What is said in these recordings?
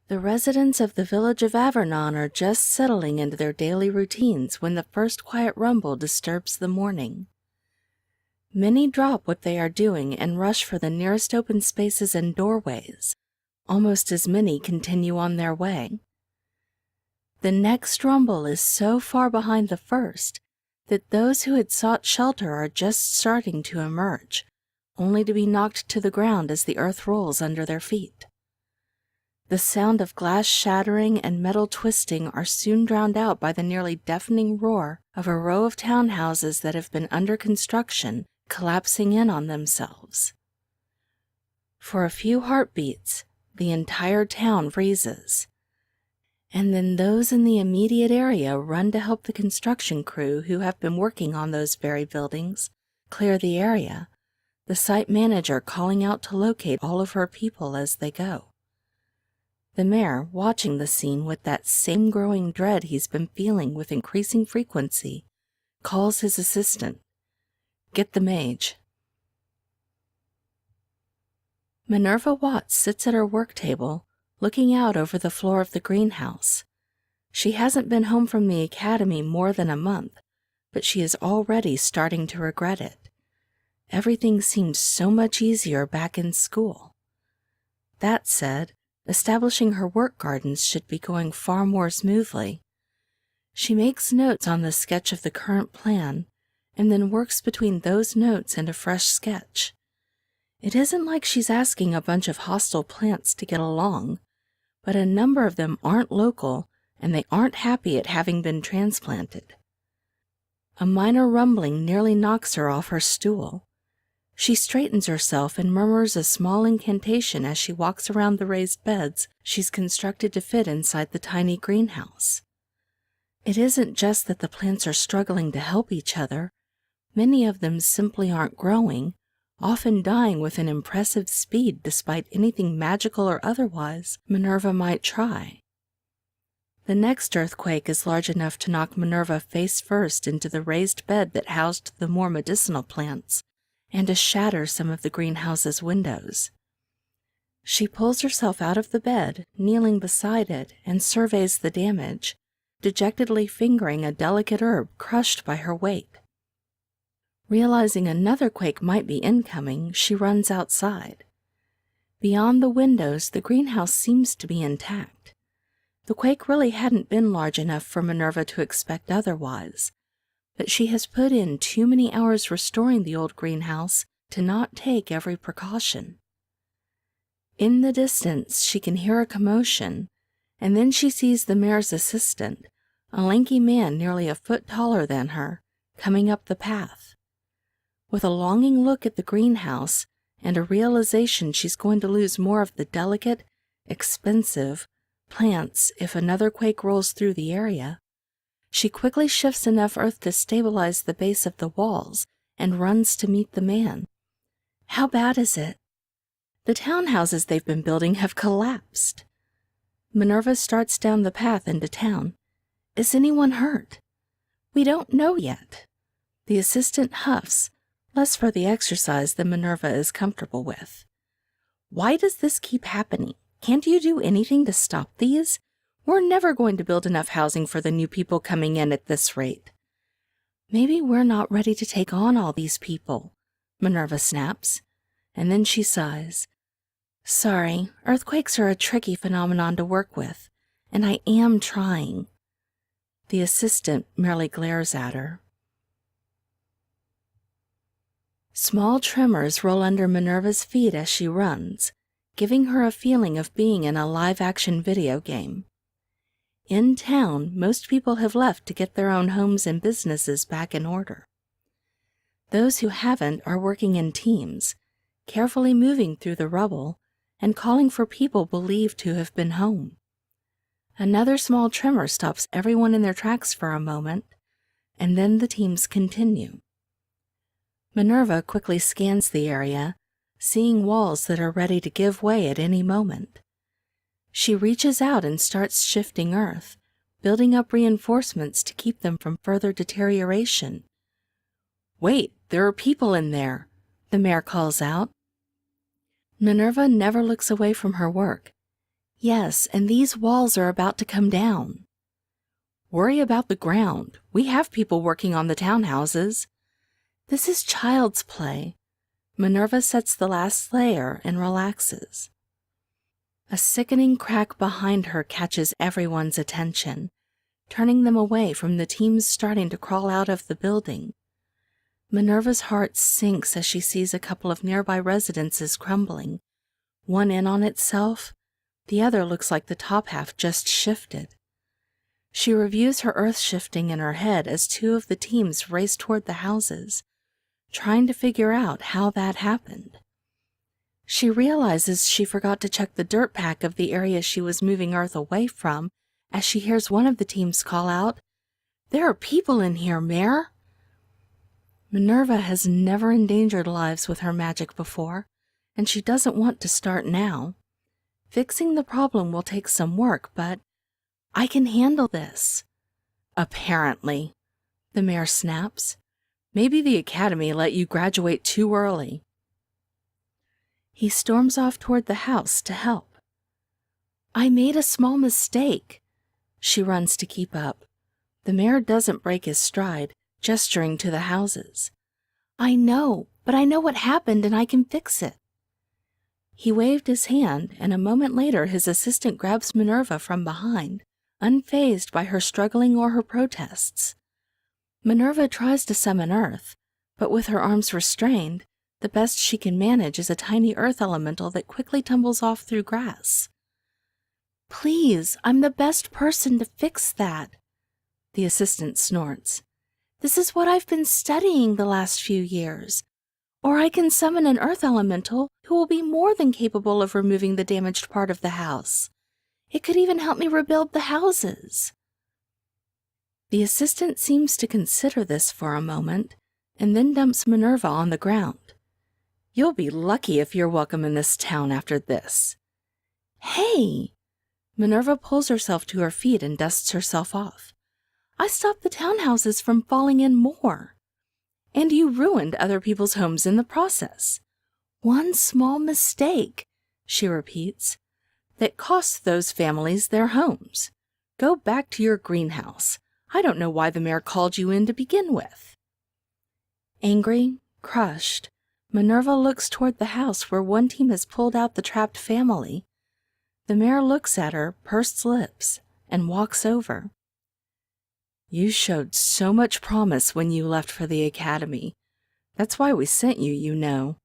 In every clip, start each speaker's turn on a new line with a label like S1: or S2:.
S1: The residents of the village of Avernon are just settling into their daily routines when the first quiet rumble disturbs the morning. Many drop what they are doing and rush for the nearest open spaces and doorways. Almost as many continue on their way. The next rumble is so far behind the first that those who had sought shelter are just starting to emerge, only to be knocked to the ground as the earth rolls under their feet. The sound of glass shattering and metal twisting are soon drowned out by the nearly deafening roar of a row of townhouses that have been under construction collapsing in on themselves. For a few heartbeats, the entire town freezes. And then those in the immediate area run to help the construction crew who have been working on those very buildings clear the area, the site manager calling out to locate all of her people as they go. The mayor, watching the scene with that same growing dread he's been feeling with increasing frequency, calls his assistant. Get the mage. Minerva Watts sits at her work table, looking out over the floor of the greenhouse. She hasn't been home from the academy more than a month, but she is already starting to regret it. Everything seems so much easier back in school. That said, establishing her work gardens should be going far more smoothly. She makes notes on the sketch of the current plan, and then works between those notes and a fresh sketch. It isn't like she's asking a bunch of hostile plants to get along, but a number of them aren't local and they aren't happy at having been transplanted. A minor rumbling nearly knocks her off her stool. She straightens herself and murmurs a small incantation as she walks around the raised beds she's constructed to fit inside the tiny greenhouse. It isn't just that the plants are struggling to help each other. Many of them simply aren't growing, often dying with an impressive speed despite anything magical or otherwise Minerva might try. The next earthquake is large enough to knock Minerva face first into the raised bed that housed the more medicinal plants, and to shatter some of the greenhouse's windows. She pulls herself out of the bed, kneeling beside it, and surveys the damage, dejectedly fingering a delicate herb crushed by her weight. Realizing another quake might be incoming, she runs outside. Beyond the windows, the greenhouse seems to be intact. The quake really hadn't been large enough for Minerva to expect otherwise, but she has put in too many hours restoring the old greenhouse to not take every precaution. In the distance, she can hear a commotion, and then she sees the mayor's assistant, a lanky man nearly a foot taller than her, coming up the path. With a longing look at the greenhouse and a realization she's going to lose more of the delicate, expensive plants if another quake rolls through the area, she quickly shifts enough earth to stabilize the base of the walls and runs to meet the man. How bad is it? The townhouses they've been building have collapsed. Minerva starts down the path into town. Is anyone hurt? We don't know yet. The assistant huffs, less for the exercise than Minerva is comfortable with. Why does this keep happening? Can't you do anything to stop these? We're never going to build enough housing for the new people coming in at this rate. Maybe we're not ready to take on all these people, Minerva snaps, and then she sighs. Sorry, earthquakes are a tricky phenomenon to work with, and I am trying. The assistant merely glares at her. Small tremors roll under Minerva's feet as she runs, giving her a feeling of being in a live-action video game. In town, most people have left to get their own homes and businesses back in order. Those who haven't are working in teams, carefully moving through the rubble and calling for people believed to have been home. Another small tremor stops everyone in their tracks for a moment, and then the teams continue. Minerva quickly scans the area, seeing walls that are ready to give way at any moment. She reaches out and starts shifting earth, building up reinforcements to keep them from further deterioration. Wait, there are people in there, the mayor calls out. Minerva never looks away from her work. Yes, and these walls are about to come down. Worry about the ground. We have people working on the townhouses. This is child's play. Minerva sets the last layer and relaxes. A sickening crack behind her catches everyone's attention, turning them away from the teams starting to crawl out of the building. Minerva's heart sinks as she sees a couple of nearby residences crumbling. One in on itself, the other looks like the top half just shifted. She reviews her earth shifting in her head as two of the teams race toward the houses, trying to figure out how that happened. She realizes she forgot to check the dirt pack of the area she was moving earth away from as she hears one of the teams call out, "There are people in here, Mare!" Minerva has never endangered lives with her magic before, and she doesn't want to start now. Fixing the problem will take some work, but I can handle this. Apparently, the Mare snaps. Maybe the academy let you graduate too early. He storms off toward the house to help. I made a small mistake. She runs to keep up. The Mare doesn't break his stride, gesturing to the houses. I know, but I know what happened and I can fix it. He waved his hand, and a moment later his assistant grabs Minerva from behind, unfazed by her struggling or her protests. Minerva tries to summon earth, but with her arms restrained, the best she can manage is a tiny earth elemental that quickly tumbles off through grass. Please, I'm the best person to fix that, the assistant snorts. This is what I've been studying the last few years. Or I can summon an earth elemental who will be more than capable of removing the damaged part of the house. It could even help me rebuild the houses. The assistant seems to consider this for a moment, and then dumps Minerva on the ground. You'll be lucky if you're welcome in this town after this. Hey! Minerva pulls herself to her feet and dusts herself off. I stopped the townhouses from falling in more. And you ruined other people's homes in the process. One small mistake, she repeats, that cost those families their homes. Go back to your greenhouse. I don't know why the Mare called you in to begin with. Angry, crushed, Minerva looks toward the house where one team has pulled out the trapped family. The Mare looks at her, pursed lips, and walks over. You showed so much promise when you left for the academy. That's why we sent you, you know.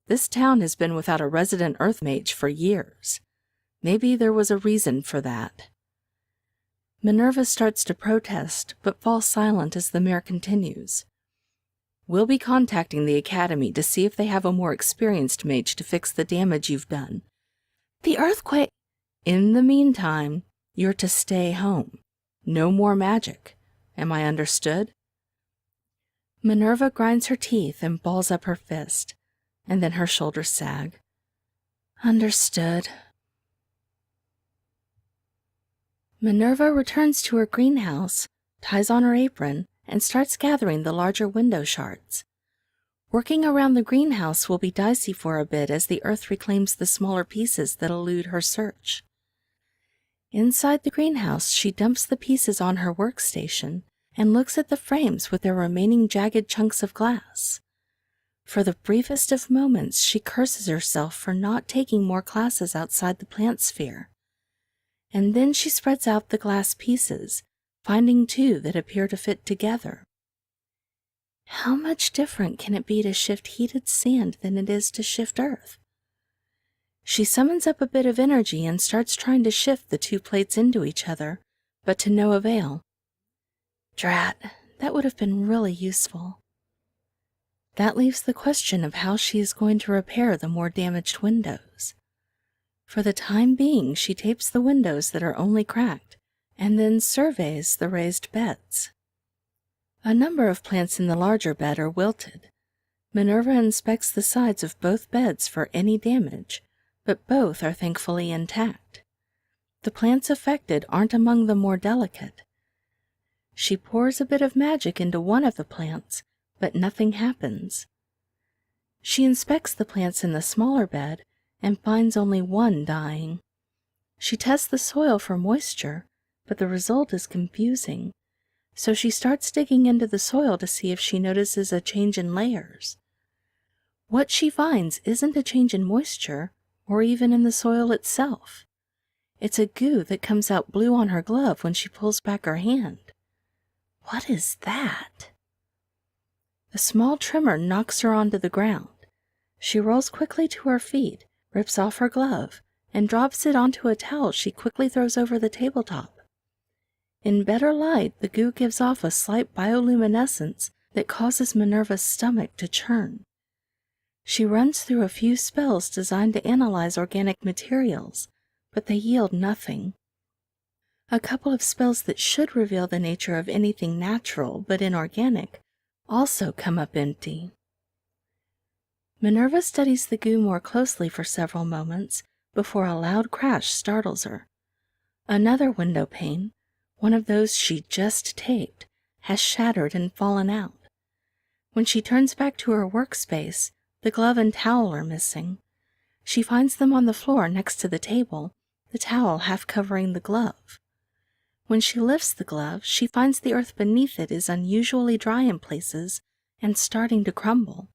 S1: This town has been without a resident earth mage for years. Maybe there was a reason for that. Minerva starts to protest, but falls silent as the Mare continues. We'll be contacting the academy to see if they have a more experienced mage to fix the damage you've done. The earthquake... In the meantime, you're to stay home. No more magic. Am I understood? Minerva grinds her teeth and balls up her fist, and then her shoulders sag. Understood. Minerva returns to her greenhouse, ties on her apron, and starts gathering the larger window shards. Working around the greenhouse will be dicey for a bit as the earth reclaims the smaller pieces that elude her search. Inside the greenhouse, she dumps the pieces on her workstation and looks at the frames with their remaining jagged chunks of glass. For the briefest of moments, she curses herself for not taking more classes outside the plant sphere. And then she spreads out the glass pieces, finding two that appear to fit together. How much different can it be to shift heated sand than it is to shift earth? She summons up a bit of energy and starts trying to shift the two plates into each other, but to no avail. Drat, that would have been really useful. That leaves the question of how she is going to repair the more damaged windows. For the time being, she tapes the windows that are only cracked, and then surveys the raised beds. A number of plants in the larger bed are wilted. Minerva inspects the sides of both beds for any damage, but both are thankfully intact. The plants affected aren't among the more delicate. She pours a bit of magic into one of the plants, but nothing happens. She inspects the plants in the smaller bed and finds only one dying. She tests the soil for moisture, but the result is confusing. So she starts digging into the soil to see if she notices a change in layers. What she finds isn't a change in moisture, or even in the soil itself. It's a goo that comes out blue on her glove when she pulls back her hand. What is that? A small tremor knocks her onto the ground. She rolls quickly to her feet, rips off her glove, and drops it onto a towel she quickly throws over the tabletop. In better light, the goo gives off a slight bioluminescence that causes Minerva's stomach to churn. She runs through a few spells designed to analyze organic materials, but they yield nothing. A couple of spells that should reveal the nature of anything natural but inorganic also come up empty. Minerva studies the goo more closely for several moments before a loud crash startles her. Another window pane, one of those she just taped, has shattered and fallen out. When she turns back to her workspace, the glove and towel are missing. She finds them on the floor next to the table, the towel half covering the glove. When she lifts the glove, she finds the earth beneath it is unusually dry in places and starting to crumble.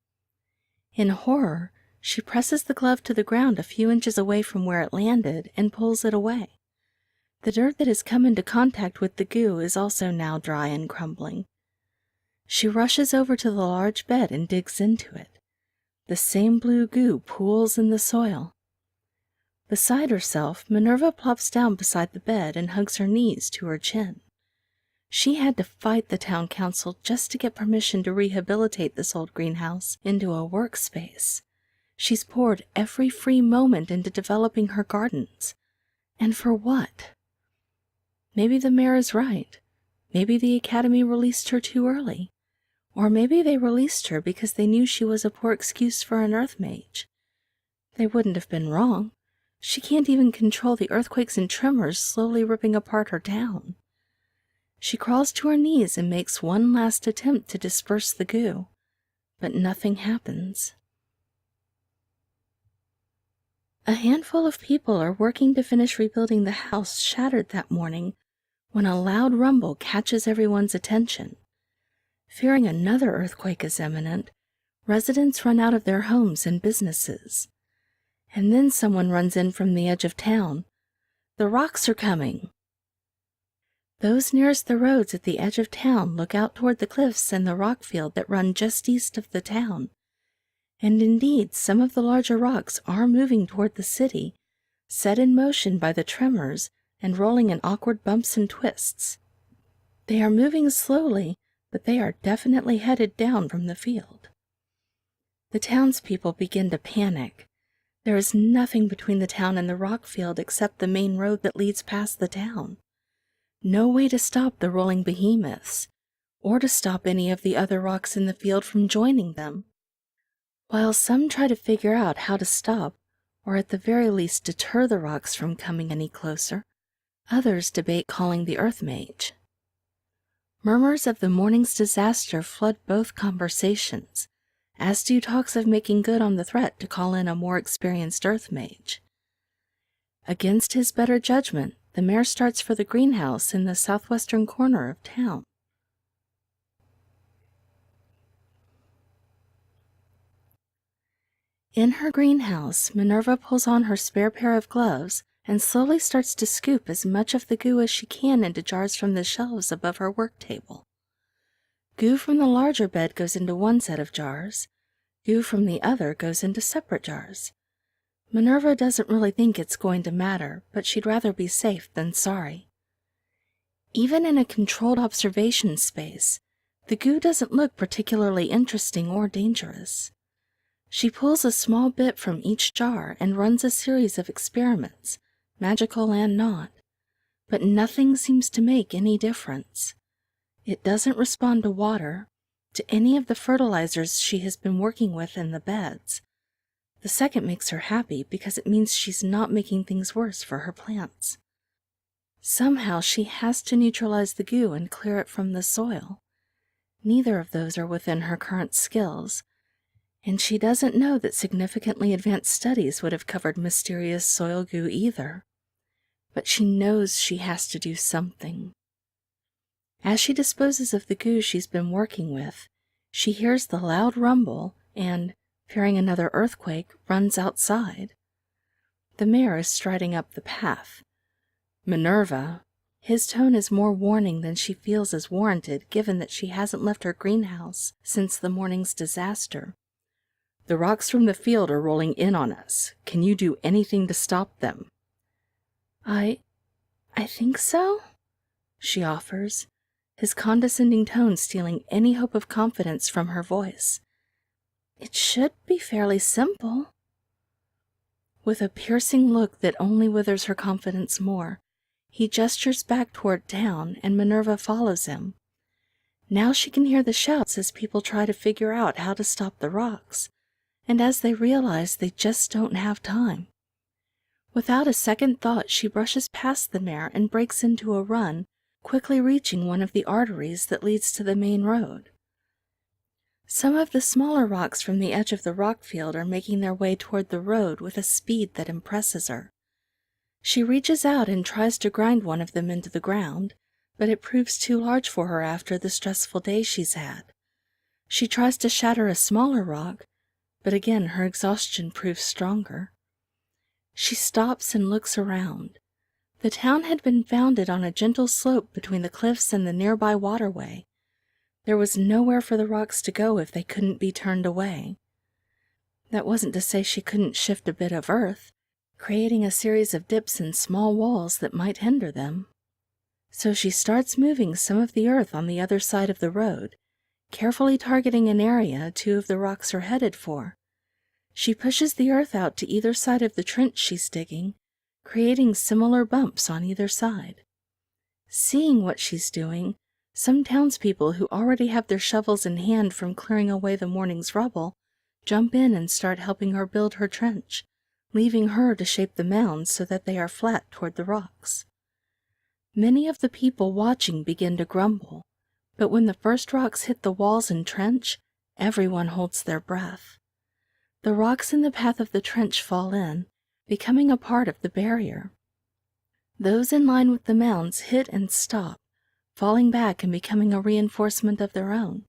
S1: In horror, she presses the glove to the ground a few inches away from where it landed and pulls it away. The dirt that has come into contact with the goo is also now dry and crumbling. She rushes over to the large bed and digs into it. The same blue goo pools in the soil. Beside herself, Minerva plops down beside the bed and hugs her knees to her chin. She had to fight the town council just to get permission to rehabilitate this old greenhouse into a workspace. She's poured every free moment into developing her gardens. And for what? Maybe the mayor is right. Maybe the academy released her too early. Or maybe they released her because they knew she was a poor excuse for an earth mage. They wouldn't have been wrong. She can't even control the earthquakes and tremors slowly ripping apart her town. She crawls to her knees and makes one last attempt to disperse the goo, but nothing happens. A handful of people are working to finish rebuilding the house shattered that morning when a loud rumble catches everyone's attention. Fearing another earthquake is imminent, residents run out of their homes and businesses. And then someone runs in from the edge of town. "The rocks are coming!" Those nearest the roads at the edge of town look out toward the cliffs and the rock field that run just east of the town. And indeed, some of the larger rocks are moving toward the city, set in motion by the tremors and rolling in awkward bumps and twists. They are moving slowly, but they are definitely headed down from the field. The townspeople begin to panic. There is nothing between the town and the rock field except the main road that leads past the town. No way to stop the rolling behemoths, or to stop any of the other rocks in the field from joining them. While some try to figure out how to stop, or at the very least deter the rocks from coming any closer, others debate calling the Earth Mage. Murmurs of the morning's disaster flood both conversations, as do talks of making good on the threat to call in a more experienced Earth Mage. Against his better judgment, the mayor starts for the greenhouse in the southwestern corner of town. In her greenhouse, Minerva pulls on her spare pair of gloves and slowly starts to scoop as much of the goo as she can into jars from the shelves above her work table. Goo from the larger bed goes into one set of jars. Goo from the other goes into separate jars. Minerva doesn't really think it's going to matter, but she'd rather be safe than sorry. Even in a controlled observation space, the goo doesn't look particularly interesting or dangerous. She pulls a small bit from each jar and runs a series of experiments, magical and not, but nothing seems to make any difference. It doesn't respond to water, to any of the fertilizers she has been working with in the beds. The second makes her happy because it means she's not making things worse for her plants. Somehow she has to neutralize the goo and clear it from the soil. Neither of those are within her current skills, and she doesn't know that significantly advanced studies would have covered mysterious soil goo either. but she knows she has to do something. As she disposes of the goo she's been working with, she hears the loud rumble and, fearing another earthquake, runs outside. The mayor is striding up the path. Minerva. His tone is more warning than she feels is warranted, given that she hasn't left her greenhouse since the morning's disaster. The rocks from the field are rolling in on us. Can you do anything to stop them? I think so, she offers, his condescending tone stealing any hope of confidence from her voice. It should be fairly simple. With a piercing look that only withers her confidence more, he gestures back toward town, and Minerva follows him. Now she can hear the shouts as people try to figure out how to stop the rocks, and as they realize they just don't have time. Without a second thought, she brushes past the mare and breaks into a run, quickly reaching one of the arteries that leads to the main road. Some of the smaller rocks from the edge of the rock field are making their way toward the road with a speed that impresses her. She reaches out and tries to grind one of them into the ground, but it proves too large for her after the stressful day she's had. She tries to shatter a smaller rock, but again her exhaustion proves stronger. She stops and looks around. The town had been founded on a gentle slope between the cliffs and the nearby waterway. There was nowhere for the rocks to go if they couldn't be turned away. That wasn't to say she couldn't shift a bit of earth, creating a series of dips in small walls that might hinder them. So she starts moving some of the earth on the other side of the road, carefully targeting an area two of the rocks are headed for. She pushes the earth out to either side of the trench she's digging, creating similar bumps on either side. Seeing what she's doing, some townspeople who already have their shovels in hand from clearing away the morning's rubble jump in and start helping her build her trench, leaving her to shape the mounds so that they are flat toward the rocks. Many of the people watching begin to grumble, but when the first rocks hit the walls and trench, everyone holds their breath. The rocks in the path of the trench fall in, becoming a part of the barrier. Those in line with the mounds hit and stop, falling back and becoming a reinforcement of their own.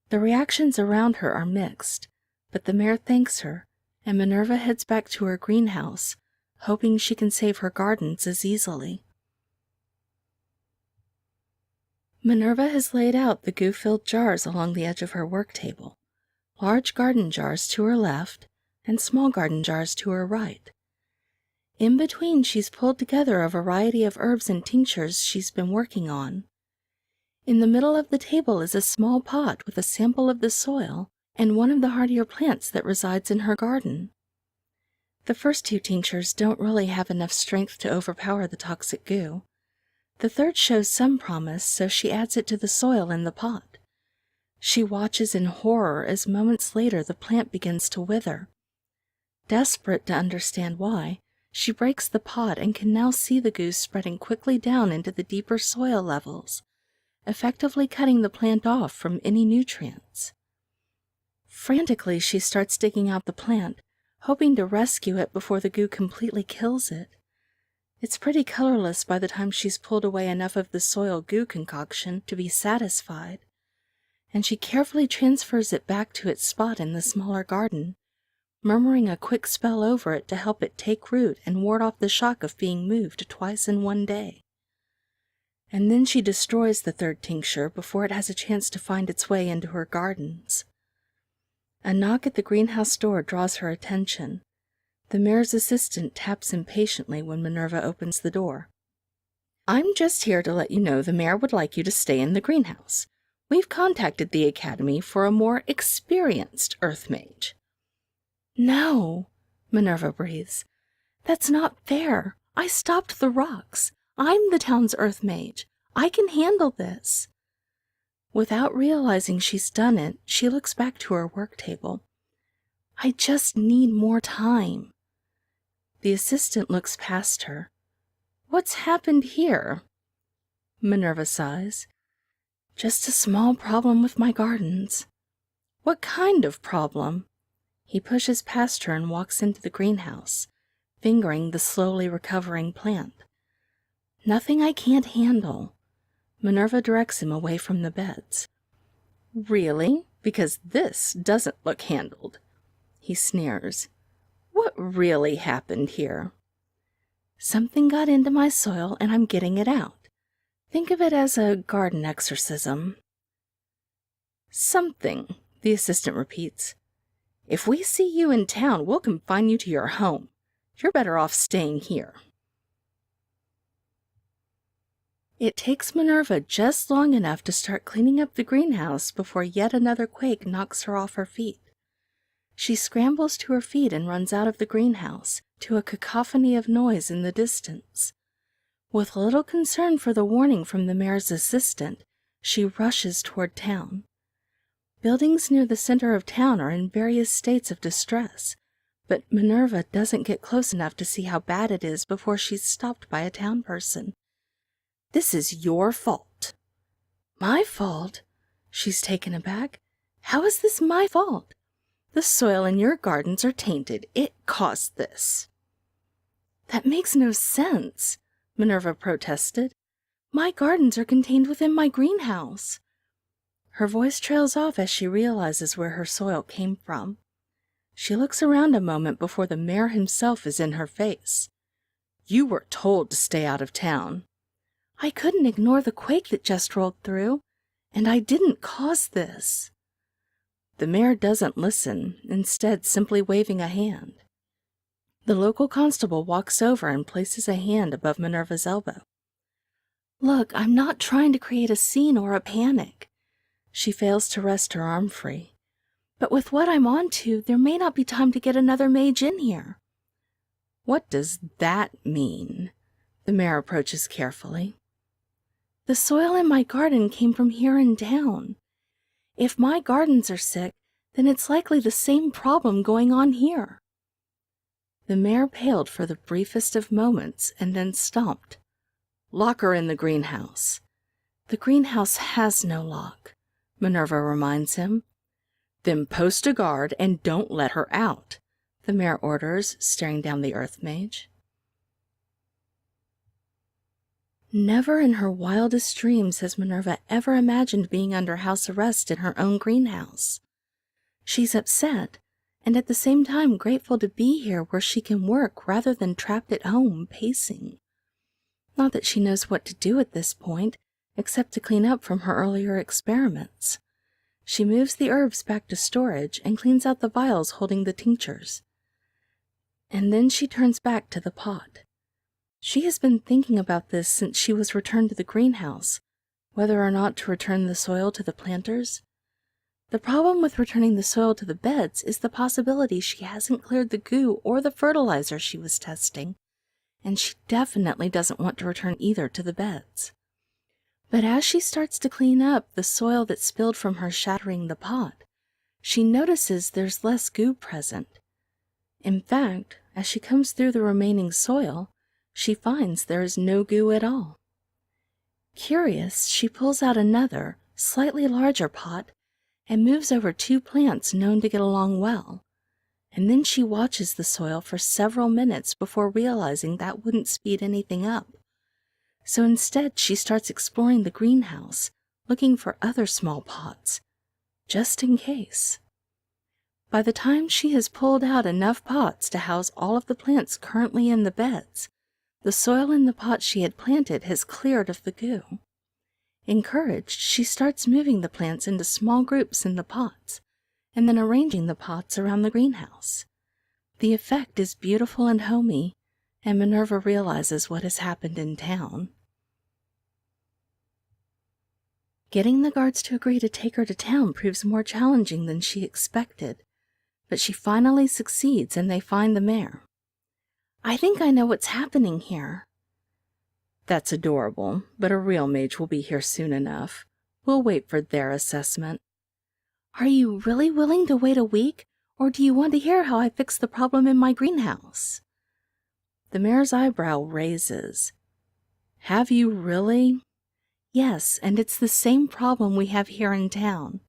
S1: The reactions around her are mixed, but the mayor thanks her, and Minerva heads back to her greenhouse, hoping she can save her gardens as easily. Minerva has laid out the goo-filled jars along the edge of her work table, large garden jars to her left and small garden jars to her right. In between, she's pulled together a variety of herbs and tinctures she's been working on. In the middle of the table is a small pot with a sample of the soil and one of the hardier plants that resides in her garden. The first two tinctures don't really have enough strength to overpower the toxic goo. The third shows some promise, so she adds it to the soil in the pot. She watches in horror as moments later the plant begins to wither. Desperate to understand why, she breaks the pot and can now see the goo spreading quickly down into the deeper soil levels, effectively cutting the plant off from any nutrients. Frantically, she starts digging out the plant, hoping to rescue it before the goo completely kills it. It's pretty colorless by the time she's pulled away enough of the soil goo concoction to be satisfied, and she carefully transfers it back to its spot in the smaller garden, murmuring a quick spell over it to help it take root and ward off the shock of being moved twice in one day. And then she destroys the third tincture before it has a chance to find its way into her gardens. A knock at the greenhouse door draws her attention. The mayor's assistant taps impatiently when Minerva opens the door. "I'm just here to let you know the mayor would like you to stay in the greenhouse. We've contacted the academy for a more experienced earth mage." "No," Minerva breathes. "That's not fair. I stopped the rocks. I'm the town's earth mage. I can handle this." Without realizing she's done it, she looks back to her work table. "I just need more time." The assistant looks past her. "What's happened here?" Minerva sighs. "Just a small problem with my gardens." "What kind of problem?" He pushes past her and walks into the greenhouse. fingering the slowly recovering plant. Nothing I can't handle. Minerva directs him away from the beds. Really? Because this doesn't look handled. He sneers. What really happened here? Something got into my soil and I'm getting it out. Think of it as a garden exorcism. Something, the assistant repeats. If we see you in town, we'll confine you to your home. You're better off staying here. It takes Minerva just long enough to start cleaning up the greenhouse before yet another quake knocks her off her feet. She scrambles to her feet and runs out of the greenhouse, to a cacophony of noise in the distance. With little concern for the warning from the mayor's assistant, she rushes toward town. Buildings near the center of town are in various states of distress, but Minerva doesn't get close enough to see how bad it is before she's stopped by a town person. This is your fault. My fault? She's taken aback. How is this my fault? The soil in your gardens are tainted. It caused this. That makes no sense, Minerva protested. My gardens are contained within my greenhouse. Her voice trails off as she realizes where her soil came from. She looks around a moment before the mayor himself is in her face. You were told to stay out of town. I couldn't ignore the quake that just rolled through, and I didn't cause this. The mayor doesn't listen, instead simply waving a hand. The local constable walks over and places a hand above Minerva's elbow. Look, I'm not trying to create a scene or a panic. She fails to wrest her arm free. But with what I'm on to, there may not be time to get another mage in here. What does that mean? The mayor approaches carefully. The soil in my garden came from here in town. If my gardens are sick, then it's likely the same problem going on here. The mayor paled for the briefest of moments and then stomped. Lock her in the greenhouse. The greenhouse has no lock, Minerva reminds him. Then post a guard and don't let her out, the mayor orders, staring down the earth mage. Never in her wildest dreams has Minerva ever imagined being under house arrest in her own greenhouse. She's upset, and at the same time grateful to be here where she can work rather than trapped at home, pacing. Not that she knows what to do at this point, except to clean up from her earlier experiments. She moves the herbs back to storage and cleans out the vials holding the tinctures. And then she turns back to the pot. She has been thinking about this since she was returned to the greenhouse, whether or not to return the soil to the planters. The problem with returning the soil to the beds is the possibility she hasn't cleared the goo or the fertilizer she was testing, and she definitely doesn't want to return either to the beds. But as she starts to clean up the soil that spilled from her shattering the pot, she notices there's less goo present. In fact, as she comes through the remaining soil, she finds there is no goo at all. Curious, she pulls out another, slightly larger pot and moves over 2 plants known to get along well. And then she watches the soil for several minutes before realizing that wouldn't speed anything up. So instead, she starts exploring the greenhouse, looking for other small pots, just in case. By the time she has pulled out enough pots to house all of the plants currently in the beds, the soil in the pot she had planted has cleared of the goo. Encouraged, she starts moving the plants into small groups in the pots, and then arranging the pots around the greenhouse. The effect is beautiful and homey, and Minerva realizes what has happened in town. Getting the guards to agree to take her to town proves more challenging than she expected, but she finally succeeds and they find the mayor. I think I know what's happening here. That's adorable, but a real mage will be here soon enough. We'll wait for their assessment. Are you really willing to wait a week, or do you want to hear how I fixed the problem in my greenhouse? The mayor's eyebrow raises. Have you really? Yes, and it's the same problem we have here in town.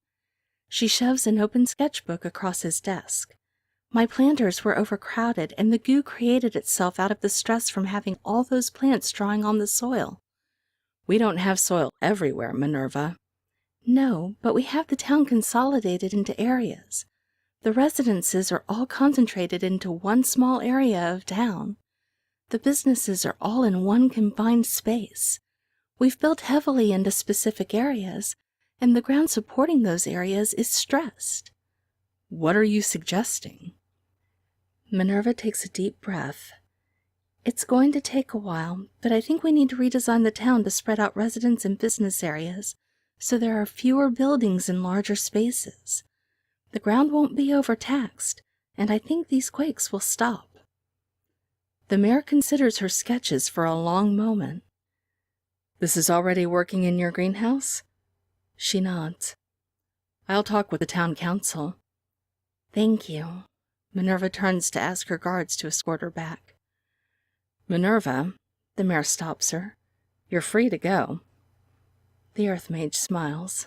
S1: She shoves an open sketchbook across his desk. My planters were overcrowded, and the goo created itself out of the stress from having all those plants drawing on the soil. We don't have soil everywhere, Minerva. No, but we have the town consolidated into areas. The residences are all concentrated into one small area of town. The businesses are all in one confined space. We've built heavily into specific areas, and the ground supporting those areas is stressed. What are you suggesting? Minerva takes a deep breath. It's going to take a while, but I think we need to redesign the town to spread out residence and business areas, so there are fewer buildings in larger spaces. The ground won't be overtaxed, and I think these quakes will stop. The mayor considers her sketches for a long moment. This is already working in your greenhouse? She nods. I'll talk with the town council. Thank you. Minerva turns to ask her guards to escort her back. Minerva, the mayor stops her. You're free to go. The Earth Mage smiles.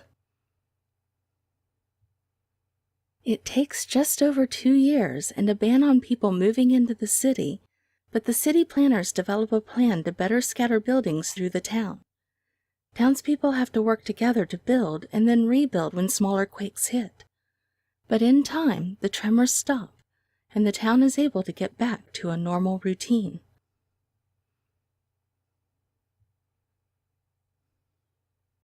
S1: It takes just over 2 years and a ban on people moving into the city, but the city planners develop a plan to better scatter buildings through the town. Townspeople have to work together to build and then rebuild when smaller quakes hit. But in time, the tremors stop, and the town is able to get back to a normal routine.